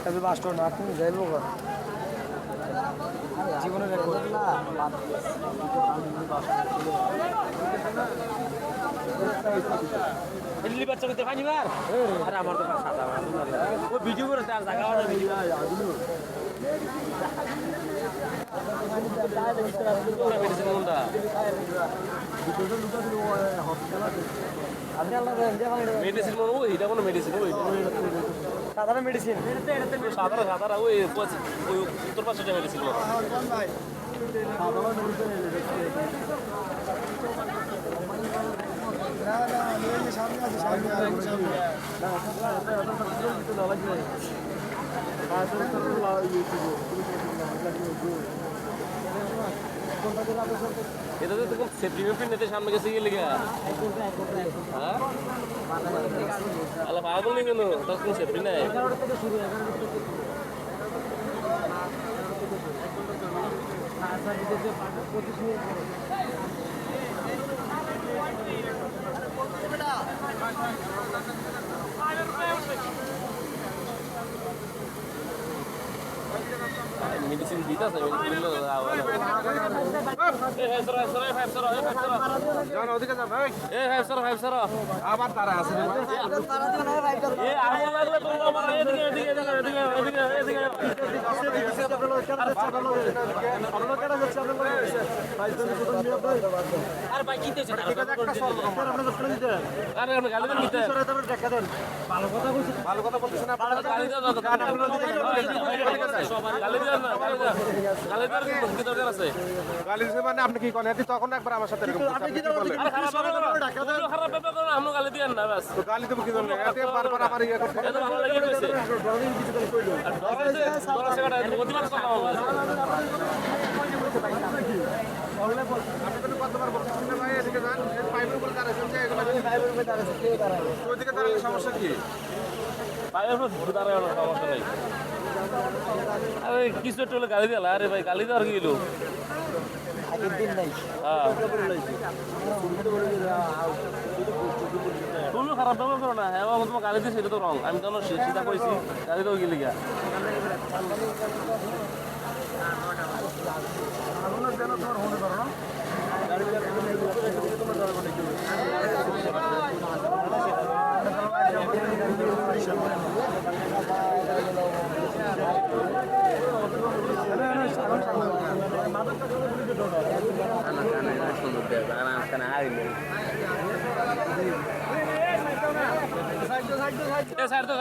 তবে বাস্ট না তুমি যাইবো কর জীবনের রেকর্ড না দিল্লি বাচ্চা করতে পানি বার আরে আমার তো সাদা ও ভিডিও করে তার জায়গা আছে ভিডিও মেডিসিন ওই এটা কোনো মেডিসিন ওই সাধারণ মেডিসিন সাধারণ সাধারণ ওই উত্তর পাশে মেডিসিন এটা তো তখন সেফটি মেফটি নিতে সামনে গেছে গেলে হ্যাঁ আলা পাগল নেই কেন তখন সেফটি নাই মেডিসিন দিতে আছে আবার তারা আছে ভালো কথা বলতেছে না গালি দিছে মানে আপনি কি করেন এটি তখন একবার আমার সাথে এরকম আপনি কি বলেন খারাপ ব্যাপার না আমরা গালি দিয়েন না বাস তো গালি দেব কি জন্য এতে বারবার আমার ইয়া করতে এটা ভালো লাগে গেছে ডরিং কিছু করে কইলো আর ডরাইছে ডরা সেটা অতিমাত্র কথা হবে বললে বল আপনি তো কতবার বলছেন না ভাই এদিকে যান এই পাইপের উপরে দাঁড়াছেন যে এগুলো পাইপের উপরে দাঁড়াছে কে দাঁড়ায় ওইদিকে দাঁড়ালে সমস্যা কি পাইপের উপরে দাঁড়ালে সমস্যা নাই আরে কিছু একটু গালি দিলা আরে ভাই গালি দেওয়ার কি হলো আগের দিন নাই তুমি খারাপ ব্যবহার করো না হ্যাঁ তোমার গালি দিয়েছে এটা তো রং আমি তো সিধা কইছি গালি দেওয়া গেলে গিয়া Certo.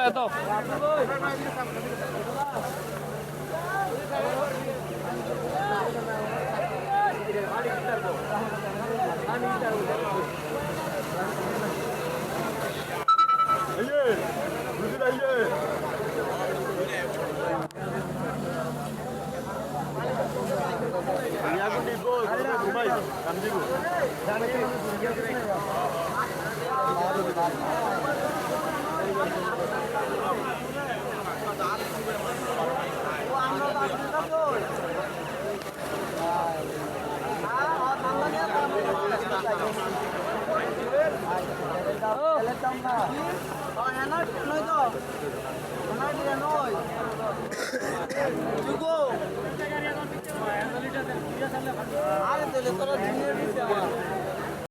আরে